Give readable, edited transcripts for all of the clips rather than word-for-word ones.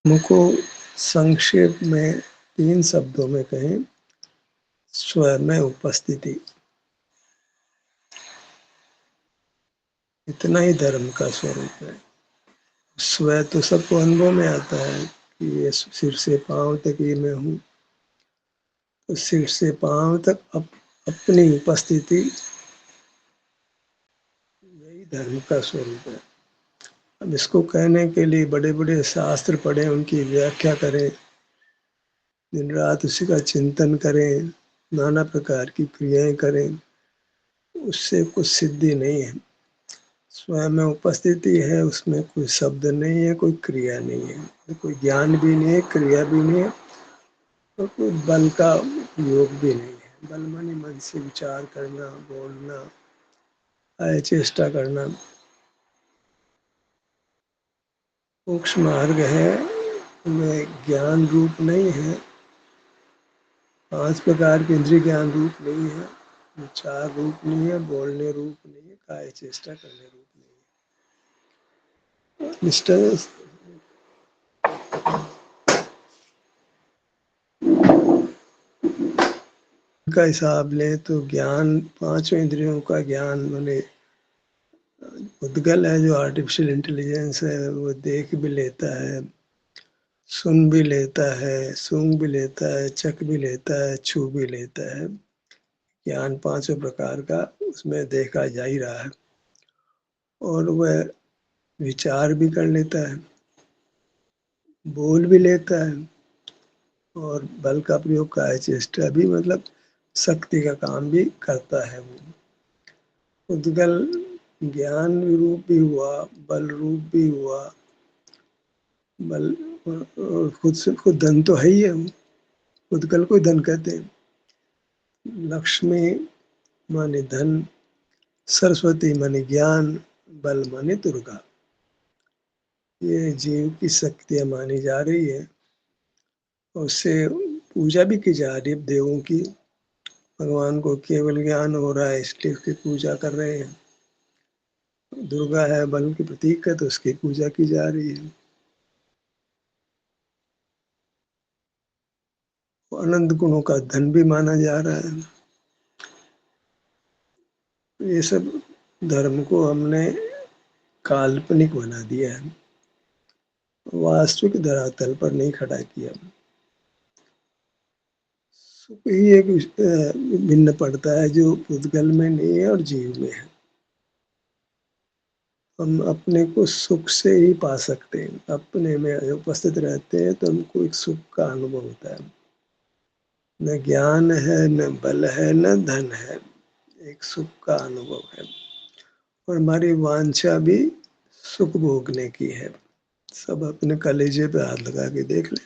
मुझको संक्षेप में 3 शब्दों में कहें, स्वयं में उपस्थिति। इतना ही धर्म का स्वरूप है। स्वयं तो सबको अनुभव में आता है कि ये सिर से पांव तक ये मैं हूँ। तो सिर से पांव तक अपनी उपस्थिति, यही धर्म का स्वरूप है। अब इसको कहने के लिए बड़े बड़े शास्त्र पढ़ें, उनकी व्याख्या करें, दिन रात उसी का चिंतन करें, नाना प्रकार की क्रियाएं करें, उससे कुछ सिद्धि नहीं है। स्वयं में उपस्थिति है, उसमें कोई शब्द नहीं है, कोई क्रिया नहीं है, कोई ज्ञान भी नहीं है, क्रिया भी नहीं है, और कोई बल का योग भी नहीं है। बल माने मन से विचार करना, बोलना, चेष्टा करना। मोक्ष मार्ग है, में ज्ञान रूप नहीं है, 5 प्रकार के इंद्रिय ज्ञान रूप नहीं है, विचार रूप नहीं है, बोलने रूप नहीं है, काय चेष्टा करने रूप नहीं है। मिस्टर का हिसाब लें तो ज्ञान, 5 इंद्रियों का ज्ञान माने उद्गल है, जो आर्टिफिशियल इंटेलिजेंस है, वो देख भी लेता है, सुन भी लेता है, सूंघ भी लेता है, चख भी लेता है, छू भी लेता है। ज्ञान 5 प्रकार का उसमें देखा जा ही रहा है, और वह विचार भी कर लेता है, बोल भी लेता है, और बल का प्रयोग काय चेष्टा भी, मतलब शक्ति का काम भी करता है। वो उद्गल ज्ञान रूप भी हुआ, बल रूप भी हुआ। बल और खुद से खुद धन तो है ही है। उद्गल को धन कहते हैं। लक्ष्मी माने धन, सरस्वती माने ज्ञान, बल माने दुर्गा। ये जीव की शक्तियां मानी जा रही है, और उससे पूजा भी की जा रही है देवों की। भगवान को केवल ज्ञान हो रहा है, इसलिए उसकी पूजा कर रहे हैं। दुर्गा है, बल की प्रतीक है, तो उसकी पूजा की जा रही है। अनंत गुणों का धन भी माना जा रहा है। ये सब धर्म को हमने काल्पनिक बना दिया है, वास्तविक धरातल पर नहीं खड़ा किया। सुख ही एक भिन्न पड़ता है, जो पुद्गल में नहीं है और जीव में है। हम अपने को सुख से ही पा सकते हैं। अपने में उपस्थित रहते हैं तो हमको एक सुख का अनुभव होता है। न ज्ञान है, न बल है, न धन है, एक सुख का अनुभव है। और हमारी वांछा भी सुख भोगने की है। सब अपने कलेजे पे हाथ लगा के देख ले,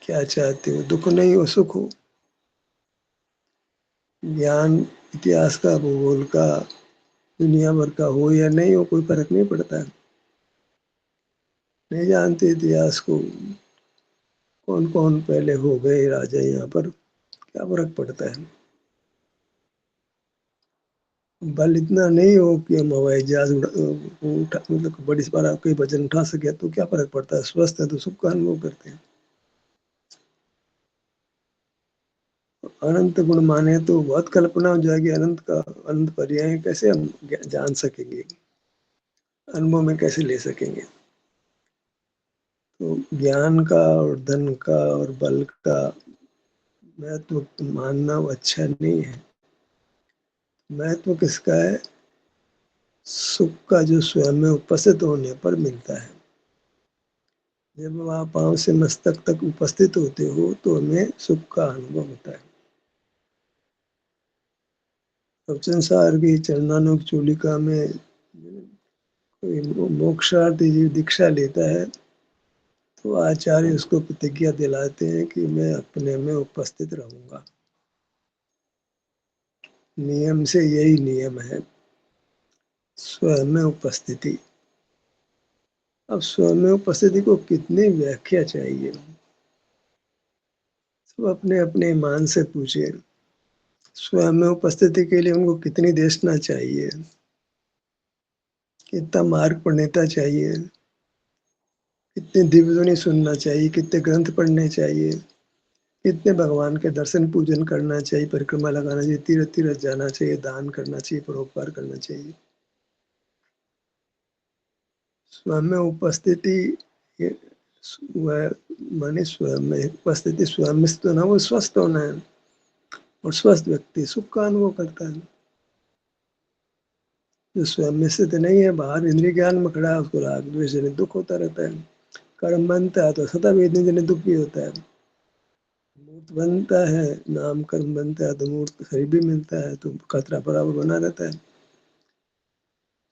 क्या चाहते हो, दुख नहीं हो सुख हो। ज्ञान इतिहास का, भूगोल का, दुनिया भर का हो या नहीं हो, कोई फर्क नहीं पड़ता है। नहीं जानते इतिहास को, कौन कौन पहले हो गए राजा, यहाँ पर क्या फर्क पड़ता है। बल इतना नहीं हो कि हम हवाई जहाज उठा, मतलब बड़ी बार आपके वजन उठा सके, तो क्या फर्क पड़ता है। स्वस्थ है तो सुख का अनुभव करते हैं। अनंत गुण माने तो बहुत कल्पना हो जाएगी। अनंत का अनंत पर्याय कैसे हम जान सकेंगे, अनुभव में कैसे ले सकेंगे। तो ज्ञान का और धन का और बल का महत्व मानना अच्छा नहीं है। महत्व किसका है, सुख का, जो स्वयं में उपस्थित होने पर मिलता है। जब आप पांव से मस्तक तक उपस्थित होते हो तो हमें सुख का अनुभव होता है। अब संसार की चरणानुग चूलिका में कोई मोक्षार्थी जीव दीक्षा लेता है, तो आचार्य उसको प्रतिज्ञा दिलाते हैं कि मैं अपने में उपस्थित रहूंगा। नियम से यही नियम है, स्वयं में उपस्थिति। अब स्वयं में उपस्थिति को कितनी व्याख्या चाहिए, सब अपने अपने ईमान से पूछे। स्वयं में उपस्थिति के लिए उनको कितनी देशना चाहिए, कितना मार्ग प्रणेता चाहिए, कितने दिव्य ध्वनि सुनना चाहिए, कितने ग्रंथ पढ़ने चाहिए, कितने भगवान के दर्शन पूजन करना चाहिए, परिक्रमा लगाना चाहिए, तीर्थ तीर्थ जाना चाहिए, दान करना चाहिए, परोपकार करना चाहिए। स्वयं में उपस्थिति ये माने स्वयं में उपस्थिति, स्वयं में तो ना, वो स्वस्थ होना है। और स्वस्थ व्यक्ति सुख का अनुभव करता है। जो स्वयं में स्थित नहीं है, बाहर इंद्रिय ज्ञान में खड़ा है, उसको राग द्वेष जनित दुख होता रहता है। कर्म बनता है तो सदा वेदना जनित दुख भी होता है। मूर्त बनता है, नाम कर्म बनता है तो मूर्त शरीर भी मिलता है, तो खतरा बराबर बना रहता है।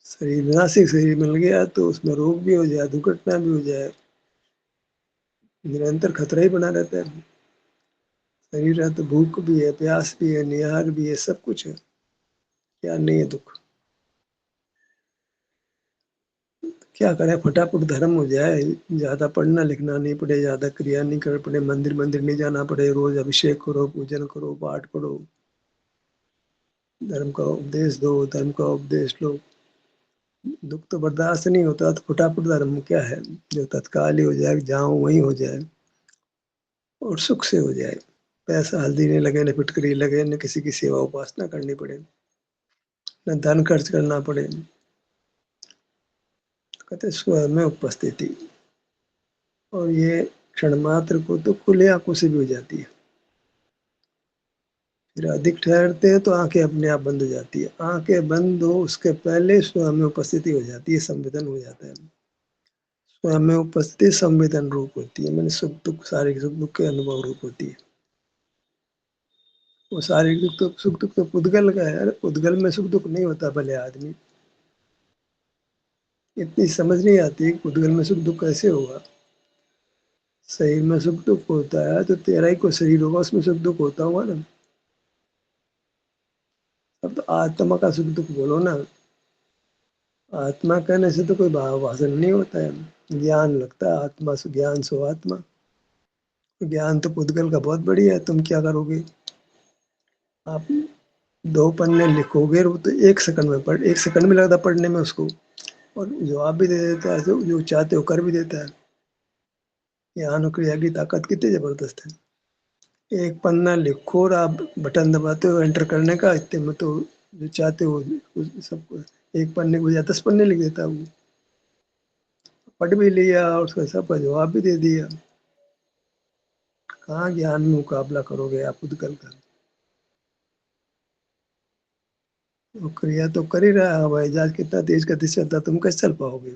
शरीर विनाशिक शरीर मिल गया तो उसमें रोग भी हो जाए, दुर्घटना भी हो जाए, निरंतर खतरा ही बना रहता है। शरीर है तो भूख भी है, प्यास भी है, निहार भी है, सब कुछ है। क्या नहीं है दुख। क्या करें, फटाफट धर्म हो जाए, ज्यादा पढ़ना लिखना नहीं पड़े, ज्यादा क्रिया नहीं कर पड़े, मंदिर मंदिर नहीं जाना पड़े, रोज अभिषेक करो, पूजन करो, पाठ पढ़ो, धर्म का उपदेश दो, धर्म का उपदेश लो। दुख तो बर्दाश्त नहीं होता तो फटाफट धर्म क्या है जो तत्काल ही हो जाए, जहाँ वहीं हो जाए और सुख से हो जाए। पैसा हल्दी नहीं लगे, न फिटकरी लगे, न किसी की सेवा उपासना करनी पड़े, न धन खर्च करना पड़े। कहते स्वयं में उपस्थिति। और ये क्षण मात्र को तो खुले आंखों से भी हो जाती है। फिर अधिक ठहरते हैं तो आंखें अपने आप बंद हो जाती है। आंखें बंद हो उसके पहले स्वयं में उपस्थिति हो जाती है, संवेदन हो जाता है। स्वयं में उपस्थिति संवेदन रूप होती है, मैंने सुख दुख, सारे सुख दुख के अनुभव रूप होती है। वो शारीरिक दुख तो, सुख दुख तो पुद्गल का है। अरे पुद्गल में सुख दुख नहीं होता, भले आदमी। इतनी समझ नहीं आती कि पुद्गल में सुख दुख कैसे होगा। शरीर में सुख दुख होता है तो तेरा ही कोई शरीर होगा, उसमें सुख दुख होता होगा ना। अब तो आत्मा का सुख दुख बोलो ना। आत्मा कहने से तो कोई भाव भाषण नहीं होता है। ज्ञान लगता है आत्मा से, ज्ञान सो आत्मा। ज्ञान तो पुद्गल का बहुत बढ़िया है। तुम क्या करोगे, आप 2 पन्ने लिखोगे, वो तो 1 सेकंड में पढ़, 1 सेकंड में लगता पढ़ने में उसको, और जवाब भी दे देता है, जो चाहते हो कर भी देता है। ज्ञान और क्रिया की ताकत कितनी जबरदस्त है। 1 पन्ना लिखो और आप बटन दबाते हो एंटर करने का, इतने में तो जो चाहते हो सब 1 पन्ने को या 10 पन्ने लिख देता है वो। पढ़ भी लिया और उसका सबका जवाब भी दे दिया। कहाँ ज्ञान में मुकाबला करोगे आप उदगल का। वो क्रिया तो कर ही रहा है, हवाई जहाज कितना तेज गति से चलता, तुम कैसे चल पाओगे।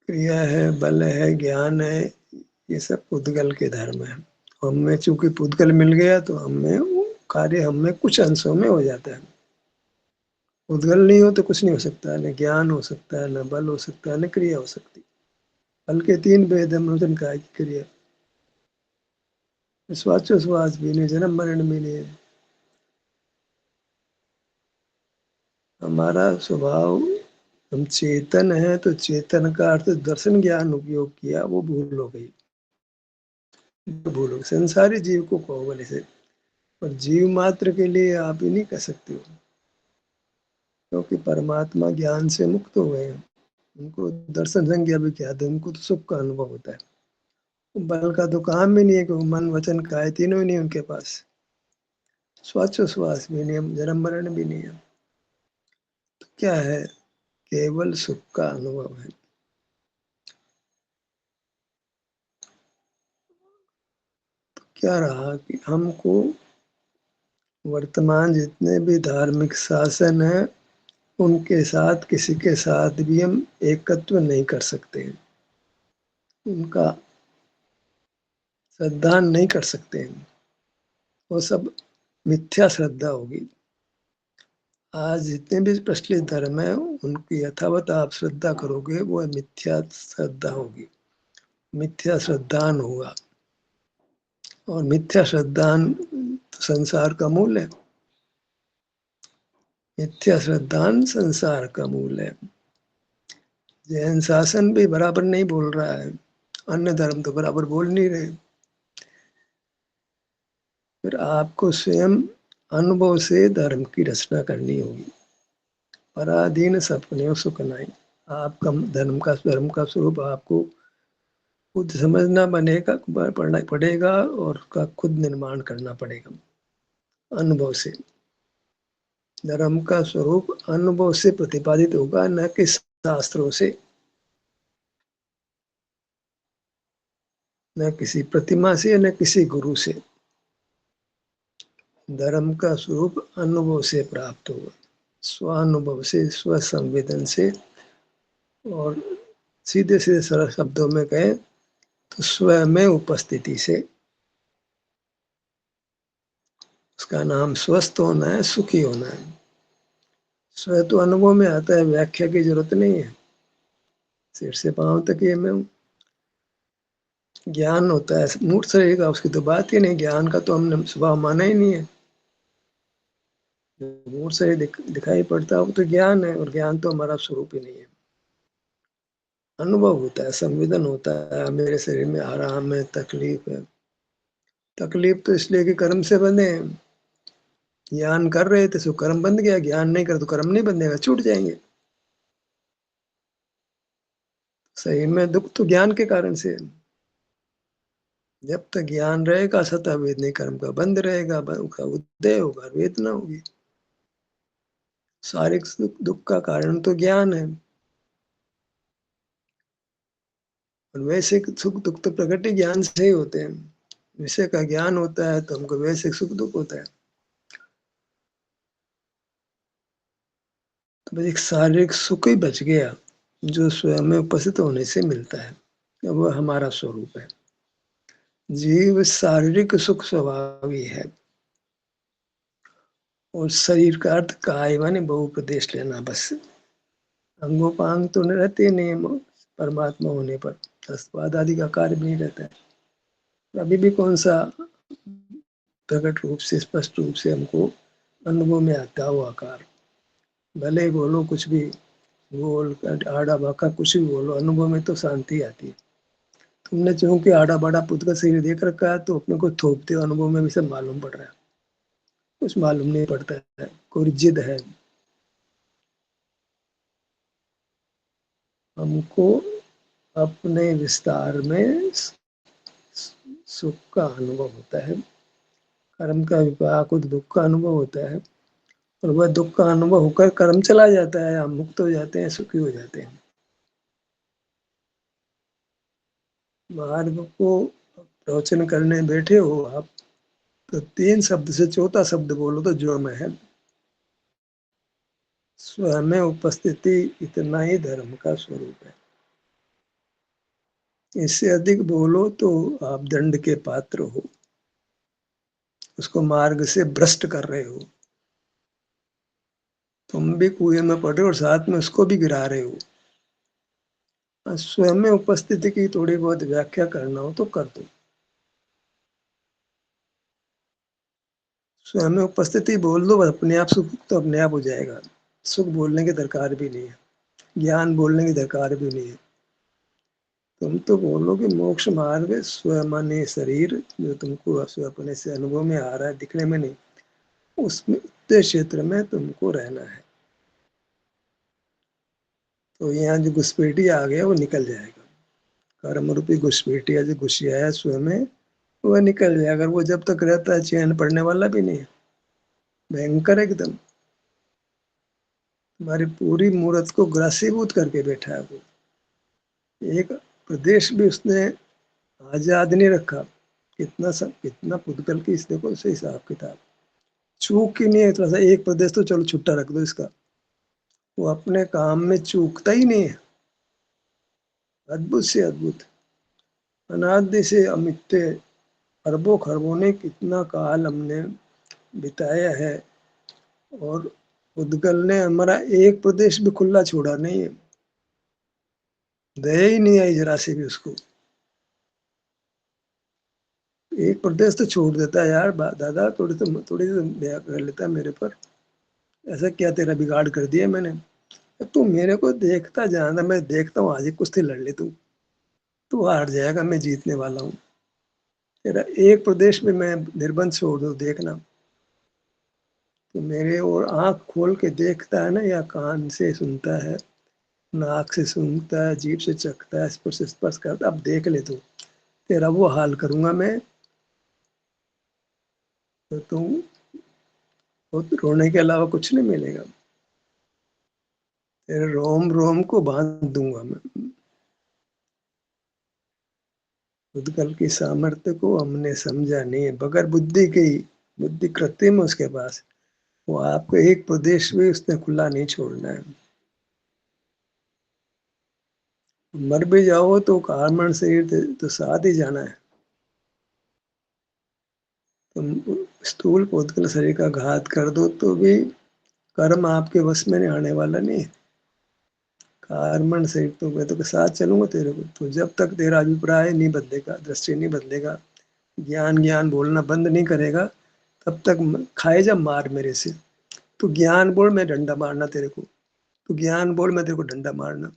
क्रिया है, बल है, ज्ञान है, ये सब पुद्गल के धर्म है। हमें चूंकि पुद्गल मिल गया तो हमें वो कार्य हमें कुछ अंशों में हो जाता है। पुद्गल नहीं हो तो कुछ नहीं हो सकता, न ज्ञान हो सकता है, न बल हो सकता है, न क्रिया हो सकती। बल के 3 भेद है, मनोजन काय की क्रिया। श्वासोच्छ्वास भी नहीं, जन्म मरण भी नहीं है। हमारा स्वभाव, हम चेतन है तो चेतन का अर्थ दर्शन ज्ञान उपयोग किया, वो भूल हो गई। भूल हो गई, संसारी जीव को कहो भले से, पर जीव मात्र के लिए आप ही नहीं कह सकते हो, क्योंकि परमात्मा ज्ञान से मुक्त हो गए हैं। उनको दर्शन संज्ञा भी क्या है, उनको तो सुख का अनुभव होता है। बल का तो काम भी नहीं है, क्योंकि मन वचन काया तीनों ही नहीं उनके पास। श्वासोच्छ्वास भी नहीं है, जन्म मरण भी नहीं है। तो क्या है, केवल सुख का अनुभव है। क्या रहा कि हमको वर्तमान जितने भी धार्मिक शासन है, उनके साथ किसी के साथ भी हम एकत्व नहीं कर सकते हैं। उनका श्रद्धा नहीं कर सकते हैं। वो सब मिथ्या श्रद्धा होगी। आज जितने भी प्रचलित धर्म है, उनकी यथावत आप श्रद्धा करोगे, वो मिथ्या श्रद्धा होगी, मिथ्या श्रद्धान होगा। और मिथ्या श्रद्धान संसार का मूल है। मिथ्या श्रद्धान संसार का मूल है। जैन शासन भी बराबर नहीं बोल रहा है, अन्य धर्म तो बराबर बोल नहीं रहे। फिर आपको स्वयं अनुभव से धर्म की रचना करनी होगी। पराधीन सपने सुख नहीं। आपका धर्म का स्वरूप आपको खुद समझना बनेगा, पढ़ना पड़ेगा और का खुद निर्माण करना पड़ेगा अनुभव से। धर्म का स्वरूप अनुभव से प्रतिपादित होगा, न कि शास्त्रों से, न किसी प्रतिमा से, न किसी गुरु से। धर्म का स्वरूप अनुभव से प्राप्त होगा, स्वानुभव से, स्वसंवेदन से। और सीधे सीधे सरल शब्दों में कहें तो स्वयं में उपस्थिति से। उसका नाम स्वस्थ होना है, सुखी होना है। स्व तो अनुभव में आता है, व्याख्या की जरूरत नहीं है। सिर से पांव तक ये में ज्ञान होता है मूर्त शरीर का, उसकी तो बात ही नहीं। ज्ञान का तो हमने स्वभाव माना ही नहीं है। मूर्त शरीर दिखाई पड़ता है वो तो ज्ञान है, और ज्ञान तो हमारा स्वरूप ही नहीं है। अनुभव होता है, संवेदन होता है, मेरे शरीर में आराम है, तकलीफ है। तकलीफ तो इसलिए कि कर्म से बंधे हैं। ज्ञान कर रहे थे सो कर्म बंध गया, ज्ञान नहीं कर तो कर्म नहीं बंधेगा, छूट जाएंगे। सही में दुख तो ज्ञान के कारण से है। जब तक ज्ञान रहेगा सतह वेद नहीं, कर्म का बंद रहेगा, का उदय होगा, वेदना होगी। शारीरिक दुख का कारण तो ज्ञान है, और वैसे सुख दुख तो प्रकृति ज्ञान से ही होते हैं। विषय का ज्ञान होता है तो हमको वैसे सुख दुख होता है। तो बस एक शारीरिक सुख ही बच गया, जो स्वयं में उपस्थित होने से मिलता है, वह हमारा स्वरूप है। जीव शारीरिक सुख स्वभावी है, और शरीर का अर्थ काय माने बहुप्रदेश लेना बस। अंगोपांग तो रहते नहीं परमात्मा होने पर, तस्वाद आदि का कार्य भी नहीं रहता है। अभी भी कौन सा प्रकट रूप से, स्पष्ट रूप से हमको अनुभव में आता हो आकार। भले ही बोलो कुछ भी, बोल आड़ा बाका कुछ भी बोलो, अनुभव में तो शांति आती है। तुमने चूंकि आड़ा बाड़ा पुत्र का शरीर देख रखा है तो अपने को थोपते हो, अनुभव में भी सब मालूम पड़ रहा है। कुछ मालूम नहीं पड़ता है, कोई जिद है। हमको अपने विस्तार में सुख का अनुभव होता है, कर्म का विपाक दुख का अनुभव होता है, और वह दुख का अनुभव होकर कर्म चला जाता है, हम मुक्त हो जाते हैं, सुखी हो जाते हैं। मार्ग को प्रवचन करने बैठे हो आप, तो 3 शब्द से चौथा शब्द बोलो तो जो मैं है। स्वयं में उपस्थिति इतना ही धर्म का स्वरूप है। इससे अधिक बोलो तो आप दंड के पात्र हो, उसको मार्ग से भ्रष्ट कर रहे हो। तुम भी कुएं में पड़े और साथ में उसको भी गिरा रहे हो। स्वयं में उपस्थिति की थोड़ी बहुत व्याख्या करना हो तो कर दो। स्वयं में उपस्थिति बोल दो, अपने आप सुख तो अपने आप हो जाएगा। सुख बोलने की दरकार भी नहीं है, ज्ञान बोलने की दरकार भी नहीं है। तुम तो बोलो कि मोक्ष मार्ग स्वयं शरीर, जो तुमको अपने से अनुभव में आ रहा है, दिखने में नहीं, उसमें उस क्षेत्र में तुमको रहना है। तो यहाँ जो घुसपैठी आ गया वो निकल जाएगा। कर्म रूपी घुसपैठिया जो घुसिया है स्वयं में, वह निकल जाएगा। अगर वो जब तक रहता है चैन पड़ने वाला भी नहीं है, भयंकर एकदम। तुम्हारी पूरी मूर्त को ग्रासीभूत करके बैठा है वो। एक प्रदेश भी उसने आजाद नहीं रखा। कितना सब, कितना पुद्गल की इसने को से हिसाब किताब। चूक ही नहीं है थोड़ा सा, एक प्रदेश तो चलो छुट्टा रख दो इसका, वो अपने काम में चूकता ही नहीं है। अद्भुत से अद्भुत, अनादि से अमित्य, अरबों खरबों ने कितना काल हमने बिताया है, और उद्गल ने हमारा एक प्रदेश भी खुला छोड़ा नहीं है। दया ही नहीं आई जरा से भी उसको। एक प्रदेश तो छोड़ देता है यार, दादा थोड़ी तो दया कर लेता मेरे पर। ऐसा क्या तेरा बिगाड़ कर दिया मैंने? तू मेरे को देखता जाना, मैं देखता हूँ, आज ही कुश्ती लड़ ले तू हार जाएगा, मैं जीतने वाला हूँ। तेरा एक प्रदेश में मैं निर्बंध छोड़ दूं देखना। तो मेरे और आंख खोल के देखता है ना, या कान से सुनता है, नाक से सूंघता है, जीभ से चखता है, स्पर्श से स्पर्श करता है, अब देख ले तू, तेरा वो हाल करूंगा मैं, तो तू वो रोने के अलावा कुछ नहीं मिलेगा, तेरे रोम रोम को बांध दूंगा मैं। उद्गल की सामर्थ्य को हमने समझा नहीं है, बगैर बुद्धि के ही, बुद्धि कृत्रिम है उसके पास, वो आपको एक प्रदेश भी उसने खुला नहीं छोड़ना है। मर भी जाओ तो कार्बन शरीर तो साथ ही जाना है। तुम स्थूल पौधकल शरीर का घात कर दो तो भी कर्म आपके वश में नहीं आने वाला नहीं है। कार्बन शरीर तो मैं तो के साथ चलूंगा तेरे को, तो जब तक तेरा अभिप्राय नहीं बदलेगा, दृष्टि नहीं बदलेगा, ज्ञान ज्ञान बोलना बंद नहीं करेगा, तब तक खाए जा मार मेरे से। तू ज्ञान बोल, मैं डंडा मारना तेरे को, तू ज्ञान बोल, मैं तेरे को डंडा मारना,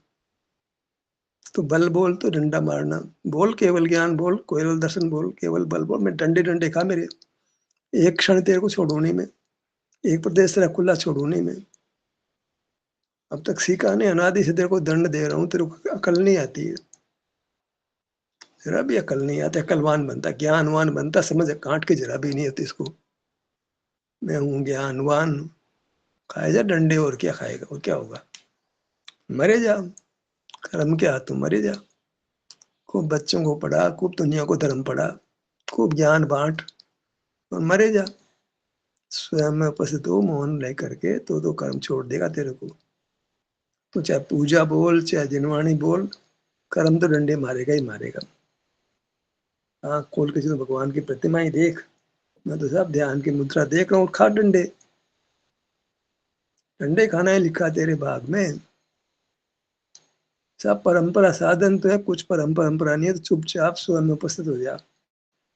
तू बल बोल तो डंडा मारना, बोल केवल ज्ञान बोल, केवल दर्शन बोल, केवल बल बोल, मैं डंडे डंडे खा मेरे, एक क्षण तेरे को छोड़ू नहीं मैं, एक प्रदेश तेरा खुला छोड़ू नहीं मैं। अब तक सीखा नहीं, अनादि से तेरे को दंड दे रहा हूँ, तेरे को अकल नहीं आती है, जरा भी अकल नहीं आती, अकलवान बनता, ज्ञानवान बनता, समझ काट के जरा भी नहीं आती इसको, मैं हूँ ज्ञानवान, खाए जा डंडे, और क्या खाएगा, और क्या होगा, मरे जा, कर्म के हाथ तू मरे जा। खूब बच्चों को पढ़ा, खूब दुनिया को धर्म पढ़ा, खूब ज्ञान बांट, और मरे जा, स्वयं में उपस्थित हो मौन रह करके, तो कर्म छोड़ देगा तेरे को। तो चाहे पूजा बोल, चाहे जिनवाणी बोल, कर्म तो डंडे मारेगा ही मारेगा। आँख खोल के जो भगवान की प्रतिमा ही देख, मैं तो सब ध्यान की मुद्रा देख रहा हूँ, खा डंडे, डंडे खाना है लिखा तेरे भाग में। सब परंपरा साधन तो है, कुछ परंपरा नहीं है, तो चुपचाप स्वयं में उपस्थित हो जा,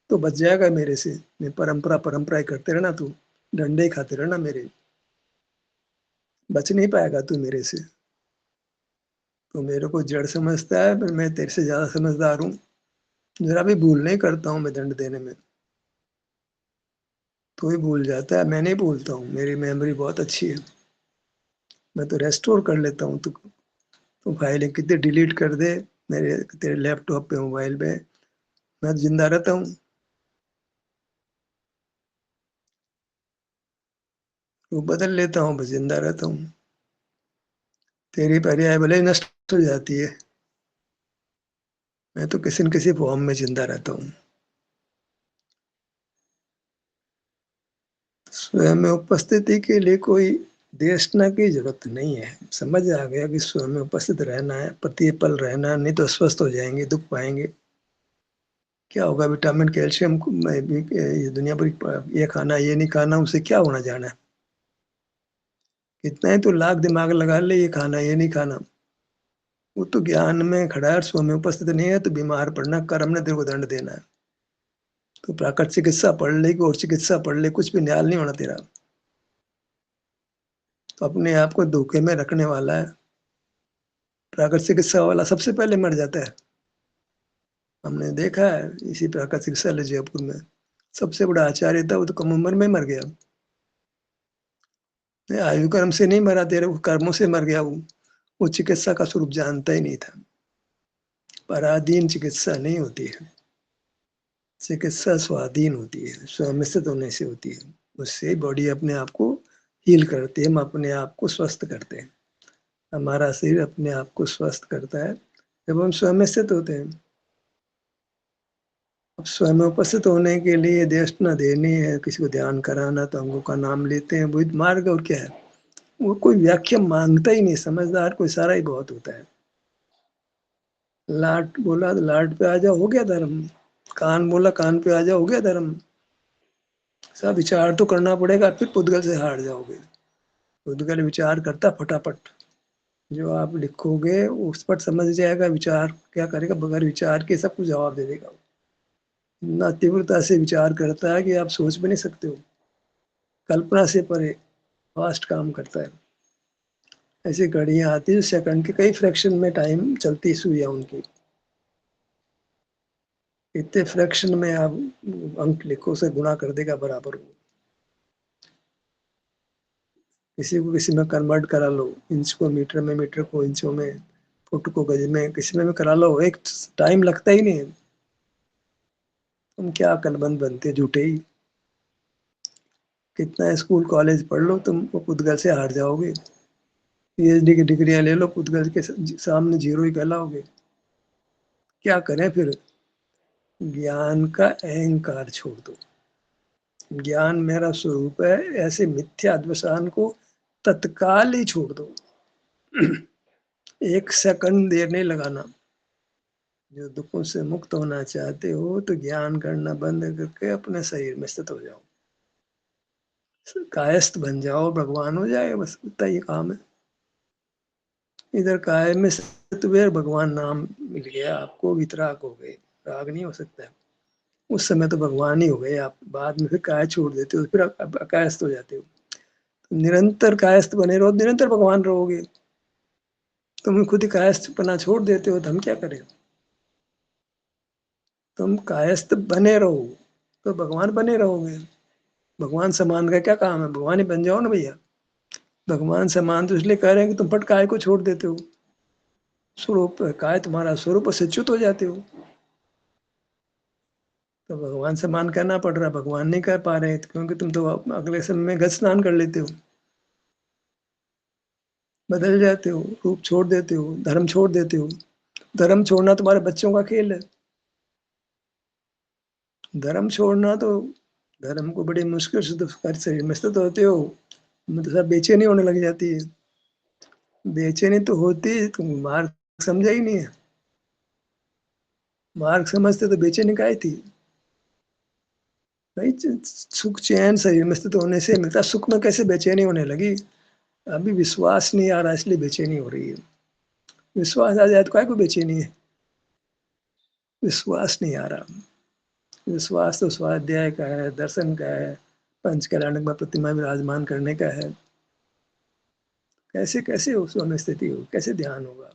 तो बच जाएगा मेरे से। मैं परंपरा परंपरा ही करते रहना, तू डंडे ही खाते रहना मेरे, बच नहीं पाएगा तू मेरे से। तो मेरे को जड़ समझता है, पर मैं तेरे से ज्यादा समझदार हूँ, जरा भी भूल नहीं करता हूँ मैं दंड देने में, तू ही भूल जाता है, मैं नहीं भूलता हूँ, मेरी मेमोरी बहुत अच्छी है, मैं तो रेस्टोर कर लेता हूँ। तू फाइलें कितनी डिलीट कर दे मेरे, तेरे लैपटॉप पे, मोबाइल पे, मैं तो जिंदा रहता हूँ, वो बदल लेता हूँ, बस जिंदा रहता हूँ। तेरी पर्याय भले ही नष्ट हो जाती है, मैं तो किसी न किसी फॉर्म में जिंदा रहता हूँ। स्वयं में उपस्थिति के लिए कोई देशना की जरूरत नहीं है, समझ आ गया कि स्वयं में उपस्थित रहना है, प्रति पल रहना है, नहीं तो अस्वस्थ हो जाएंगे, दुख पाएंगे। क्या होगा, विटामिन कैल्शियम में भी ये दुनिया भर ये खाना ये नहीं खाना, उसे क्या होना जाना है, इतना ही तो लाख दिमाग लगा ले, ये खाना ये नहीं खाना, वो तो ज्ञान में खड़ा है, स्वयं में उपस्थित नहीं है, तो बीमार पड़ना, कर्म ने तेरे को दंड देना है। तो प्राकृतिक चिकित्सा पढ़ ले कि और चिकित्सा पढ़ ले, कुछ भी न्याय नहीं होना तेरा, तो अपने आप को धोखे में रखने वाला है। प्राकृतिक चिकित्सा वाला सबसे पहले मर जाता है, हमने देखा है इसी प्राकृतिक चिकित्सालय जयपुर में, सबसे बड़ा आचार्य था, वो तो कम उम्र में मर गया, आयु कर्म से नहीं मरा, तेरे को कर्मों से मर गया वो चिकित्सा का स्वरूप जानता ही नहीं था। पराधीन चिकित्सा नहीं होती है, चिकित्सा स्वाधीन होती है, स्वयंस्थित होने से होती है, उससे बॉडी अपने आप को हील करती है, हम अपने आप को स्वस्थ करते हैं, हमारा शरीर अपने आप को स्वस्थ करता है जब हम स्वयं स्थित होते हैं। अब स्वयं उपस्थित होने के लिए देशना देनी है, किसी को ध्यान कराना, तो अंगों का नाम लेते हैं, वही मार्ग, और क्या है, वो कोई व्याख्या मांगता ही नहीं, समझदार को इशारा ही बहुत होता है। लाट बोला तो लाट पे आ जाओ, हो गया धर्म, कान बोला कान पे आ जाओ, हो गया धर्म, सब विचार तो करना पड़ेगा, फिर पुद्गल से हार जाओगे। पुद्गल विचार करता फटाफट, जो आप लिखोगे उस पर समझ जाएगा, विचार क्या करेगा, बगैर विचार के सब कुछ जवाब दे देगा, इतना तीव्रता से विचार करता है कि आप सोच भी नहीं सकते हो, कल्पना से परे फास्ट काम करता है। ऐसी घड़ियां आती है सेकंड के कई फ्रैक्शन में टाइम चलती सुइयां उनकी, इतने फ्रैक्शन में आप अंक लिखो से गुणा कर देगा बराबर, किसी को किसी में कन्वर्ट करा लो, इंच को मीटर में, मीटर को इंचों में, फुट को गज में, किसी में भी करा लो, एक टाइम लगता ही नहीं है। तुम क्या अकलमंद बनते झूठे ही। कितना स्कूल कॉलेज पढ़ लो, तुम पुद्गल से हार जाओगे। पीएचडी की डिग्रियां ले लो, पुद्गल के सामने जीरो ही कहलाओगे। क्या करें फिर? ज्ञान का अहंकार छोड़ दो। ज्ञान मेरा स्वरूप है, ऐसे मिथ्या द्वसान को तत्काल ही छोड़ दो। एक सेकंड देर नहीं लगाना। जो दुखों से मुक्त होना चाहते हो तो ज्ञान करना बंद करके अपने शरीर में स्थित हो जाओ, कायस्थ बन जाओ, भगवान हो जाए, बस इतना ही काम है। इधर काय में स्थित हुए, भगवान नाम मिल गया आपको, वितराग हो गए। राग नहीं हो सकता। उस समय तो भगवान ही हो गए आप, बाद में फिर काय छोड़ देते हो, फिर अकायस्थ हो जाते हो। तुम निरंतर कायस्थ बने रहो, निरंतर भगवान रहोगे। तुम खुद ही कायस्थपना छोड़ देते हो तो हम क्या करें? तुम कायस्थ बने रहो तो भगवान बने रहोगे। भगवान समान का क्या काम है? भगवान ही बन जाओ ना भैया। भगवान समान तो इसलिए कह रहे हैं कि तुम फट काय को छोड़ देते हो। स्वरूप काय तुम्हारा स्वरूप से च्युत हो जाते हो। तो भगवान समान कहना पड़ रहा, भगवान नहीं कह पा रहे क्योंकि तुम तो अगले समय में गज स्नान कर लेते हो, बदल जाते हो, रूप छोड़ देते हो, धर्म छोड़ देते हो। धर्म छोड़ना तुम्हारे बच्चों का खेल है। धर्म छोड़ना तो, धर्म को बड़ी मुश्किल से तो शरीर में स्थित होते हो, मतलब सब बेचैनी होने लग जाती है। बेचैनी तो होती है, तुम मार्ग समझा ही नहीं है। मार्ग समझते तो बेचैनी काहे थी भाई? सुख चैन शरीर में स्थित होने से मिलता, सुख में कैसे बेचैनी होने लगी? अभी विश्वास नहीं आ रहा इसलिए बेचैनी हो रही है। विश्वास आ जाए तो काय को बेचैनी है? विश्वास नहीं आ रहा। विश्वास तो स्वाध्याय का है, दर्शन का है, पंच कल्याणक में प्रतिमा विराजमान करने का है। कैसे कैसे उसमें स्थिति हो, कैसे ध्यान होगा,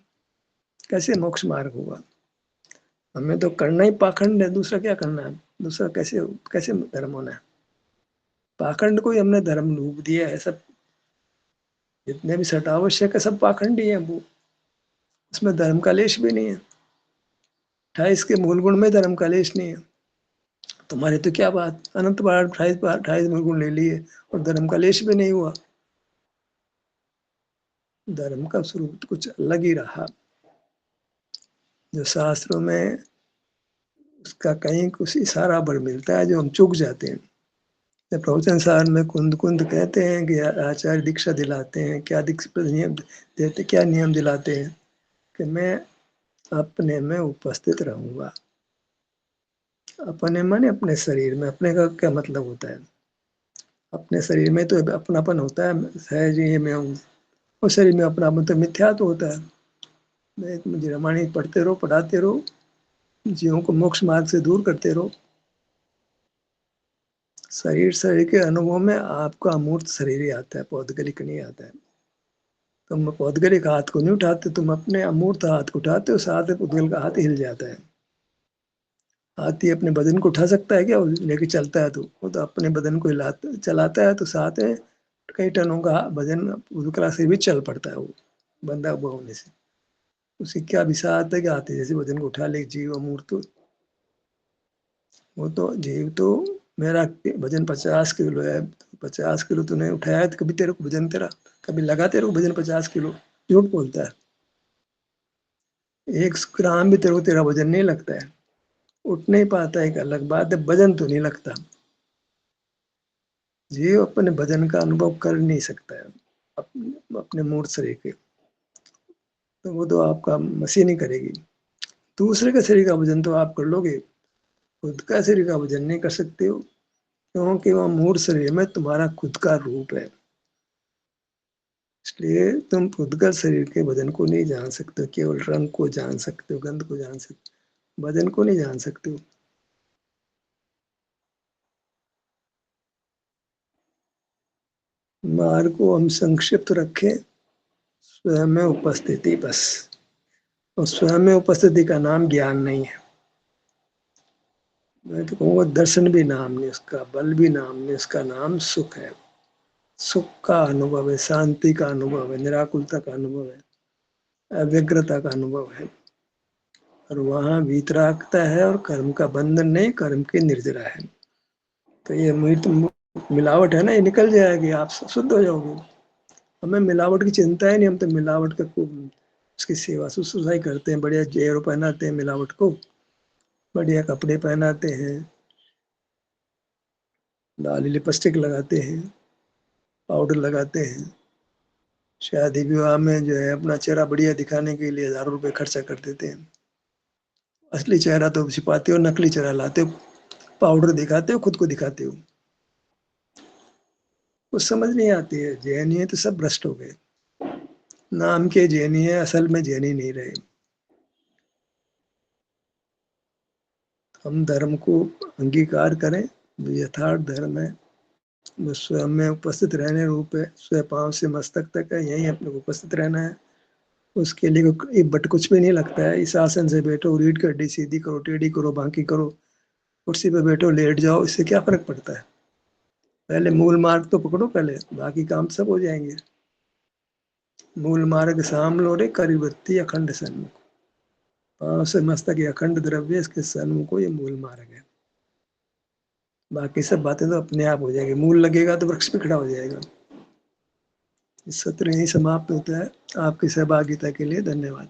कैसे मोक्ष मार्ग होगा? हमें तो करना ही पाखंड है, दूसरा क्या करना है? दूसरा कैसे कैसे धर्म होना है? पाखंड को ही हमने धर्म रूप दिया है। सब जितने भी सटावश्यक है सब पाखंड ही है वो, उसमें धर्म का लेश भी नहीं है। 28 के मूल गुण में धर्म का लेश नहीं है। तुम्हारे तो क्या बात, अनंत बार 28 मूल गुण ले लिए और धर्म का लेश भी नहीं हुआ। धर्म का स्वरूप तो कुछ अलग ही रहा, जो शास्त्रों में उसका कहीं कुछ इशारा भर मिलता है जो हम चूक जाते हैं। जब प्रवचन सार में कुंद कुंद कहते हैं कि आचार्य दीक्षा दिलाते हैं, क्या दीक्षा नियम देते, क्या नियम दिलाते हैं कि मैं अपने में उपस्थित रहूंगा। अपने माने अपने शरीर में। अपने का क्या मतलब होता है? अपने शरीर में तो अपनापन होता है, सहज ये मैं हूँ। और शरीर में अपनापन तो मिथ्या तो होता है। मुझे रामायण पढ़ते रहो, पढ़ाते रहो, जीवों को मोक्ष मार्ग से दूर करते रहो। शरीर के अनुभव में आपका अमूर्त शरीर ही आता है, पौद्गलिक नहीं आता है। तुम पौद्गलिक हाथ को नहीं उठाते, तुम अपने अमूर्त हाथ को उठाते हो, साथ में पुद्गल का हाथ हिल जाता है। हाथी अपने बदन को उठा सकता है क्या? वो लेके चलता है तो वो तो अपने बदन को हिलाता चलाता है, तो साथ में कई टनों का वजन पुद्गल से भी चल पड़ता है वो, बंधा हुआ होने से। उसे क्या विषाद है कि हाथी जैसे वजन को उठा ले जीव अमूर्त। वो तो जीव तो, मेरा वजन 50 किलो है, 50 किलो तूने उठाया है तो कभी तेरे को वजन तेरा कभी लगा तेरे को वजन 50 किलो? झूठ बोलता है। 1 ग्राम भी तेरे को तेरा वजन नहीं लगता है। उठ नहीं पाता एक अलग बात है, वजन तो नहीं लगता। जीव अपने वजन का अनुभव कर नहीं सकता है अपने मूर्त शरीर के, तो वो तो आपका मशीन ही करेगी। दूसरे का शरीर का वजन तो आप कर लोगे, खुद का शरीर का वजन नहीं कर सकते हो, क्योंकि वह मूर्त शरीर में तुम्हारा खुद का रूप है। इसलिए तुम पुद्गल शरीर के वजन को नहीं जान सकते, केवल रंग को जान सकते हो, गंध को जान सकते हो, वजन को नहीं जान सकते हो। मार्ग को हम संक्षिप्त रखें, स्वयं में उपस्थिति बस। और स्वयं में उपस्थिति का नाम ज्ञान नहीं है। मैं तो कहूँगा दर्शन भी नाम नहीं उसका, बल भी नाम नहीं उसका, नाम सुख है। सुख का अनुभव है, शांति का अनुभव है, निराकुलता का अनुभव है, अव्यग्रता का अनुभव है। और वहां वीतरागता है और कर्म का बंधन नहीं, कर्म की निर्जरा है। तो ये मिलावट है ना, ये निकल जाएगी, आप शुद्ध हो जाओगे। हमें मिलावट की चिंता ही नहीं, हम तो मिलावट का उसकी सेवा शुश्रूषा ही करते हैं। बढ़िया जेवर पहनाते हैं मिलावट को, बढ़िया कपड़े पहनाते हैं, लाली लिपस्टिक लगाते हैं, पाउडर लगाते हैं, शादी विवाह में जो है अपना चेहरा बढ़िया दिखाने के लिए हजारों रुपए खर्चा कर देते हैं। असली चेहरा तो छिपाते हो, नकली चेहरा लाते हो, पाउडर दिखाते हो, खुद को दिखाते हो। कुछ समझ नहीं आती है। जैनी है तो सब भ्रष्ट हो गए, नाम के जैनी है, असल में जैनी नहीं रहे। हम धर्म को अंगीकार करें, जो यथार्थ धर्म है, जो स्वयं में उपस्थित रहने रूप है, स्वयं पांव से मस्तक तक है, यही अपने को उपस्थित रहना है। उसके लिए बट कुछ भी नहीं लगता है। इस आसन से बैठो, रीढ़ की हड्डी सीधी करो, टेढ़ी करो, बांकी करो, कुर्सी पे बैठो, लेट जाओ, इससे क्या फर्क पड़ता है। पहले मूल मार्ग तो पकड़ो, पहले बाकी काम सब हो जाएंगे। मूल मार्ग साम लो रे, करिवृत्ति अखंड सन्मुख। पांव से मस्तक ये अखंड द्रव्य, इसके सन्मुख ये मूल मार्ग है। बाकी सब बातें तो अपने आप हो जाएगी। मूल लगेगा तो वृक्ष भी खड़ा हो जाएगा। इस सत्र यही समाप्त होता है। आपकी सहभागिता के लिए धन्यवाद।